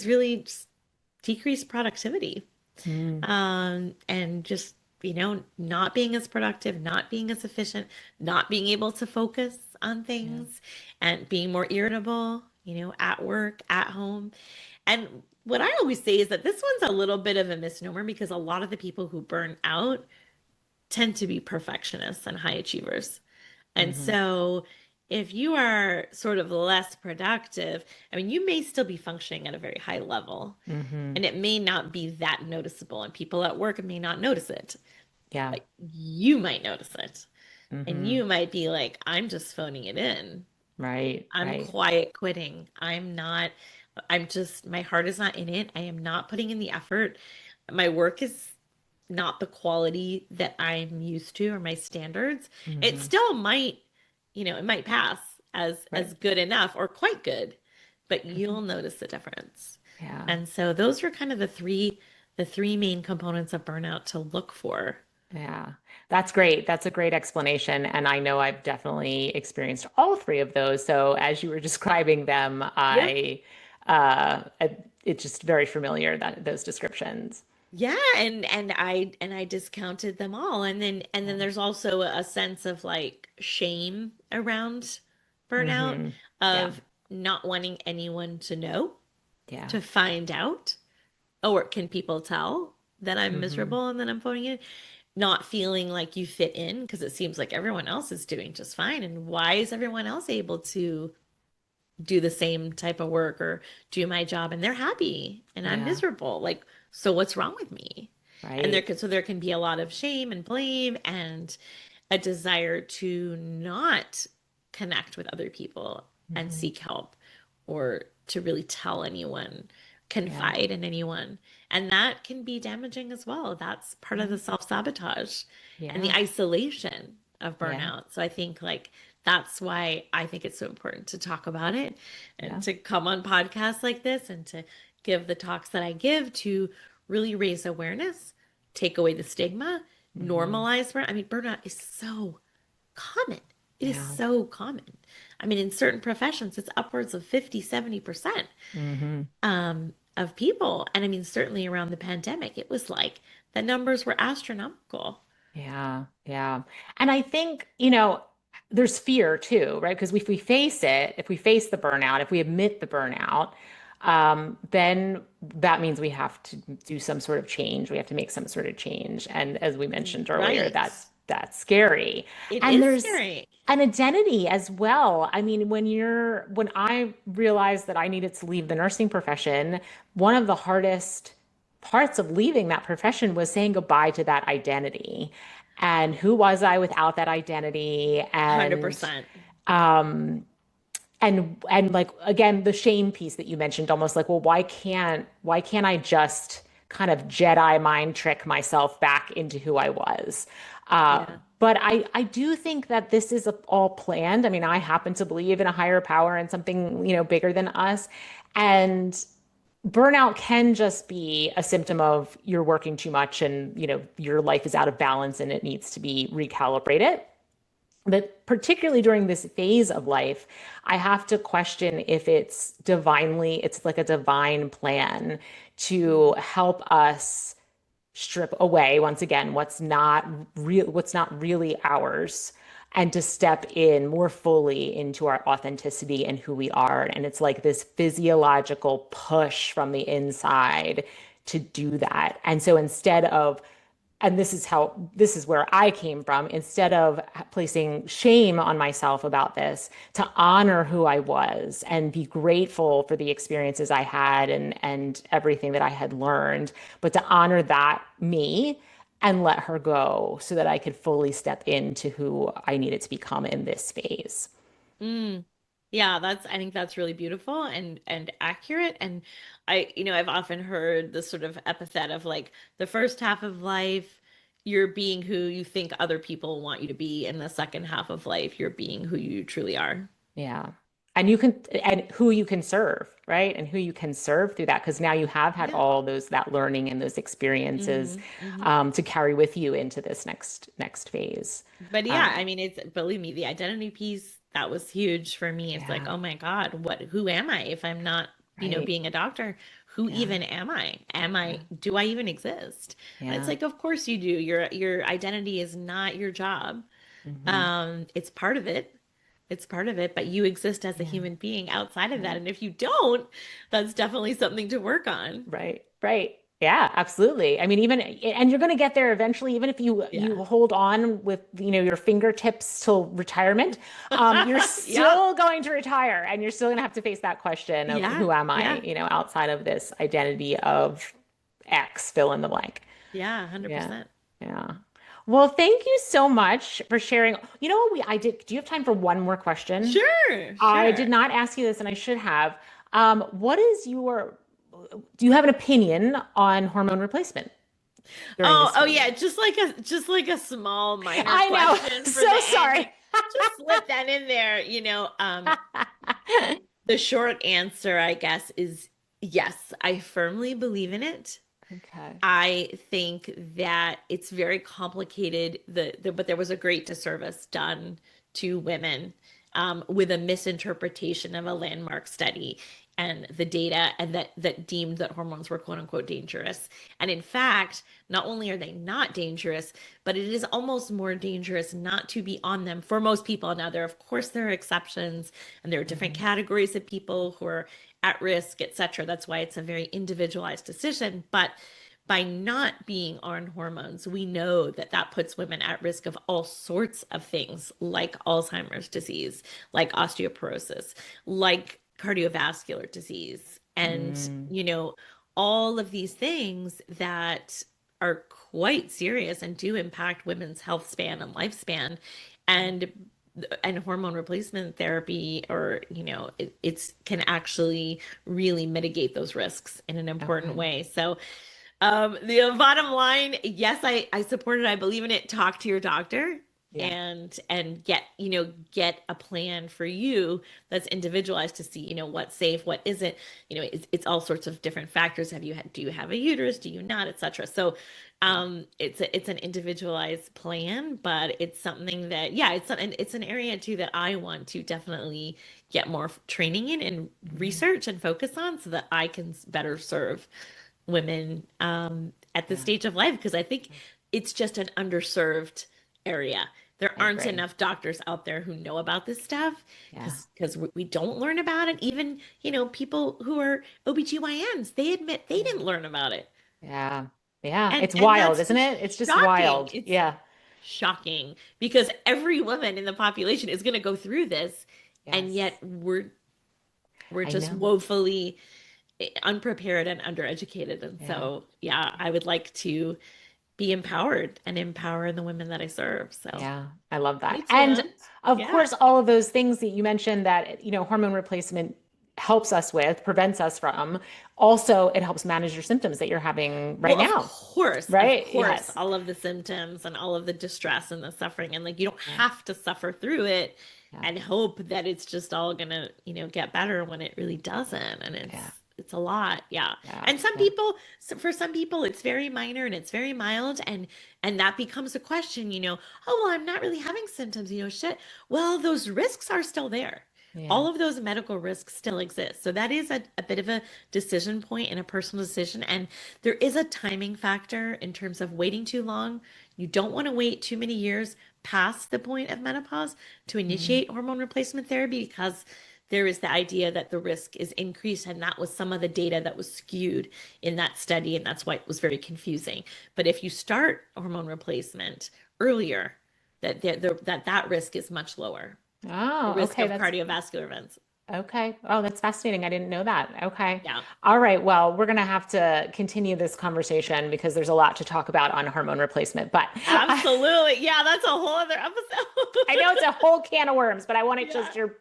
really just decreased productivity. Mm-hmm. And just, not being as productive, not being as efficient, not being able to focus on Yeah. things, and being more irritable, at work, at home. And what I always say is that this one's a little bit of a misnomer, because a lot of the people who burn out tend to be perfectionists and high achievers. And Mm-hmm. so if you are sort of less productive, I mean, you may still be functioning at a very high level, Mm-hmm. and it may not be that noticeable, and people at work may not notice it, Yeah. but you might notice it. And Mm-hmm. you might be like, I'm just phoning it in. Right. I'm Right. quiet quitting. I'm just, my heart is not in it. I am not putting in the effort. My work is not the quality that I'm used to, or my standards. It Mm-hmm. still might, it might pass Right. as good enough or quite good, but Mm-hmm. you'll notice the difference. Yeah. And so those are kind of the three main components of burnout to look for. Yeah, that's great. That's a great explanation. And I know I've definitely experienced all three of those. So as you were describing them, Yeah. it's just very familiar that those descriptions. Yeah, and I discounted them all. And then Yeah. there's also a sense of like shame around burnout, Mm-hmm. Yeah. of not wanting anyone to know, Yeah. to find out. Or can people tell that I'm Mm-hmm. miserable and that I'm phoning it? Not feeling like you fit in, because it seems like everyone else is doing just fine. And why is everyone else able to do the same type of work or do my job and they're happy and I'm Yeah. miserable? Like, so what's wrong with me? And Right. there can be a lot of shame and blame and a desire to not connect with other people and Mm-hmm. seek help, or to really tell anyone, Yeah. confide in anyone. And that can be damaging as well. That's part of the Yeah. self-sabotage and the Yeah. isolation of Yeah. burnout. So I think, like, that's why I think it's so important to talk about it and Yeah. to come on podcasts like this and to give the talks that I give, to really raise awareness, take away the stigma, Mm-hmm. normalize burnout. I mean, burnout is so common. It is Yeah. so common. I mean, in certain professions, it's upwards of 50, 70% Mm-hmm. of people. And I mean, certainly around the pandemic, it was like the numbers were astronomical. Yeah, yeah. And I think, there's fear too, right? Because if we face it, if we face the burnout, if we admit the burnout, then that means we have to do some sort of change. We have to make some sort of change. And as we mentioned earlier, Right. that's scary. It And is there's scary. an identity as well. I mean, when I realized that I needed to leave the nursing profession, one of the hardest parts of leaving that profession was saying goodbye to that identity. And who was I without that identity? And 100%. um and like again the shame piece that you mentioned, almost like, well, why can't I just kind of Jedi mind trick myself back into who I was? Yeah. But I do think that this is all planned. I mean, I happen to believe in a higher power and something, bigger than us. And burnout can just be a symptom of you're working too much and, your life is out of balance and it needs to be recalibrated. But particularly during this phase of life, I have to question if it's like a divine plan to help us strip away once again what's not really ours, and to step in more fully into our authenticity and who we are. And it's like this physiological push from the inside to do that. And so instead of and this is where I came from, instead of placing shame on myself about this, to honor who I was and be grateful for the experiences I had and everything that I had learned, but to honor that me and let her go so that I could fully step into who I needed to become in this phase. Mm. Yeah, I think that's really beautiful and accurate. And I've often heard the sort of epithet of like the first half of life, you're being who you think other people want you to be, and the second half of life, you're being who you truly are. Yeah. And who you can serve, right? And who you can serve through that, because now you have had Yeah. all that learning and those experiences, Hmm. Hmm. to carry with you into this next phase. But yeah, Um, I mean, it's believe me, the identity piece that was huge for me. It's like, yeah, oh my God, who am I if I'm not, right. being a doctor? Who Yeah, even am I? yeah, Do I even exist? And it's yeah. like, of course you do. Your identity is not your job. Hmm. It's part of it. It's part of it, but you exist as a Yeah, human being outside of that. right. And if you don't, that's definitely something to work on. Right, right. Yeah, absolutely. I mean, and you're going to get there eventually, even if you Yeah. hold on with, your fingertips till retirement, you're Yeah. still going to retire, and you're still going to have to face that question of Yeah. who am I, Yeah. outside of this identity of X, fill in the blank. Yeah. Yeah, 100%. yeah. Well, thank you so much for sharing. You know what I did? Do you have time for one more question? Sure. I did Sure. not ask you this, and I should have. Do you have an opinion on hormone replacement during Oh, this oh phase? yeah, just like a small minor I know. question for the So end. sorry. Just slip that in there, the short answer, I guess, is yes, I firmly believe in it. Okay. I think that it's very complicated. But there was a great disservice done to women with a misinterpretation of a landmark study and the data, and that deemed that hormones were quote unquote dangerous. And in fact, not only are they not dangerous, but it is almost more dangerous not to be on them for most people. Now, there are exceptions, and there are different Mhm. categories of people who are at risk, etc. That's why it's a very individualized decision. But by not being on hormones, we know that that puts women at risk of all sorts of things like Alzheimer's disease, like osteoporosis, like cardiovascular disease, and, Mm, all of these things that are quite serious and do impact women's health span and lifespan. And hormone replacement therapy, or it's can actually really mitigate those risks in an important okay. way. So the bottom line, yes, I support it. I believe in it. Talk to your doctor Yeah. and get a plan for you that's individualized to see, what's safe, what isn't. It's all sorts of different factors. Do you have a uterus? Do you not, etc. So Yeah. it's an individualized plan, but it's something that, yeah, it's an area too that I want to definitely get more training in and Mhm. research and focus on so that I can better serve women at this Yeah. stage of life, because I think it's just an underserved area. There I aren't agree. enough doctors out there who know about this stuff Yeah. because we don't learn about it. Even, people who are OBGYNs, they admit they Yeah. didn't learn about it. Yeah. Yeah. And It's and wild, that's isn't just it? It's just shocking. wild. Yeah. shocking because every woman in the population is going to go through this, and Yes, yet we're I just know. woefully unprepared and undereducated. And Yeah. so, yeah, I would like to be empowered and empower the women that I serve. So Yeah, I love stay that. And tuned. of Yeah. course, all of those things that you mentioned that, hormone replacement helps us with, prevents us from, also it helps manage your symptoms that you're having right Well, now, of right? course, Yes. all of the symptoms and all of the distress and the suffering, and like you don't Yeah. have to suffer through it Yeah. and hope that it's just all gonna, get better when it really doesn't. And Yeah. it's a lot. Yeah. Yeah. And some Yeah. people, so for some people, it's very minor and it's very mild, and that becomes a question, oh, well, I'm not really having symptoms, shit. Well, those risks are still there. Yeah. All of those medical risks still exist. So that is a bit of a decision point and a personal decision. And there is a timing factor in terms of waiting too long. You don't want to wait too many years past the point of menopause to Mhm. initiate hormone replacement therapy because there is the idea that the risk is increased. And that was some of the data that was skewed in that study. And that's why it was very confusing. But if you start hormone replacement earlier, that risk is much lower. The Oh, risk okay. of That's cardiovascular events. okay. Oh, that's fascinating. I didn't know that. Okay. Yeah. All right. Well, we're going to have to continue this conversation because there's a lot to talk about on hormone replacement. But Absolutely. Yeah, that's a whole other I know it's episode. a whole can of worms, but I wanted Yeah. just your,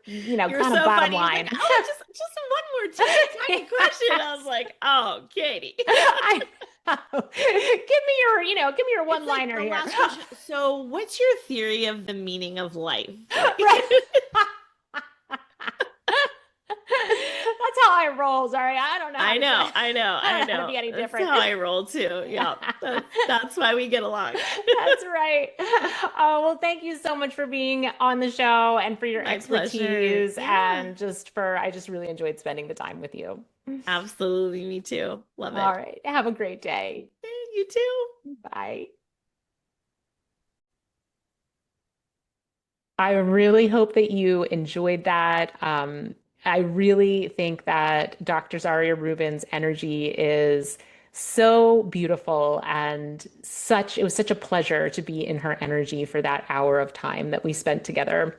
You're kind of so bottom funny. He's like, line. oh, just one more teeny tiny question. I was Yes. like, oh, Katie. I know. Give me your It's like one-liner the here. last question. So, what's your theory of the meaning of life? Like, Right. That's how I roll. Sorry, I don't know how I to say. know, I know, I I don't know how to know. be any That's different. how I roll too. Yeah, that's why we get along. That's right. Oh, well, thank you so much for being on the show and for your My pleasure. expertise Yeah, I just really enjoyed spending the time with you. absolutely. Me too. Love All it. right. Have a great day. You too. Bye. I really hope that you enjoyed that. I really think that Dr. Zaria Rubin's energy is so beautiful and it was such a pleasure to be in her energy for that hour of time that we spent together.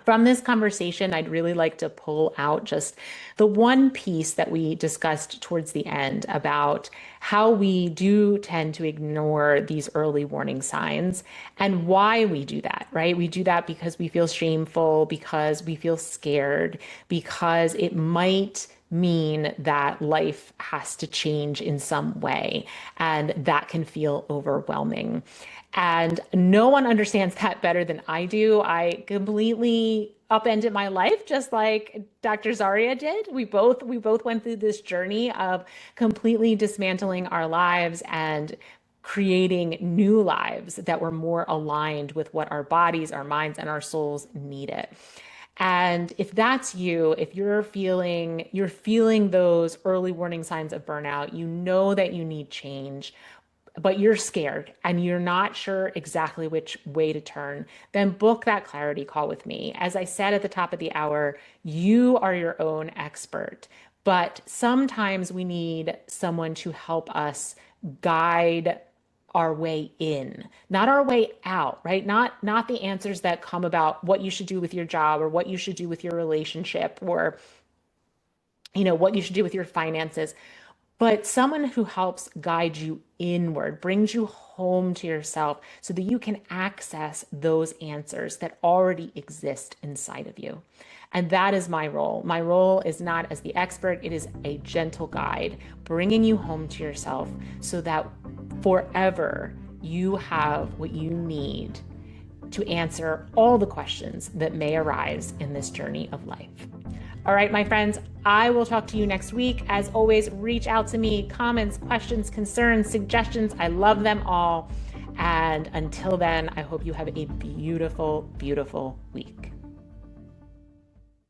From this conversation, I'd really like to pull out just the one piece that we discussed towards the end about how we do tend to ignore these early warning signs and why we do that, right? We do that because we feel shameful, because we feel scared, because it might mean that life has to change in some way, and that can feel overwhelming. And no one understands that better than I do. I completely upended my life just like Dr. Zaria did. We both went through this journey of completely dismantling our lives and creating new lives that were more aligned with what our bodies, our minds, and our souls needed. And if that's you, if you're feeling those early warning signs of burnout, you know that you need change, but you're scared and you're not sure exactly which way to turn, then book that clarity call with me. As I said at the top of the hour, you are your own expert, but sometimes we need someone to help us guide our way in, not our way out, right? Not the answers that come about what you should do with your job or what you should do with your relationship or what you should do with your finances, but someone who helps guide you inward, brings you home to yourself so that you can access those answers that already exist inside of you. And that is my role. My role is not as the expert, it is a gentle guide, bringing you home to yourself so that forever you have what you need to answer all the questions that may arise in this journey of life. All right, my friends, I will talk to you next week. As always, reach out to me, comments, questions, concerns, suggestions. I love them all. And until then, I hope you have a beautiful, beautiful week.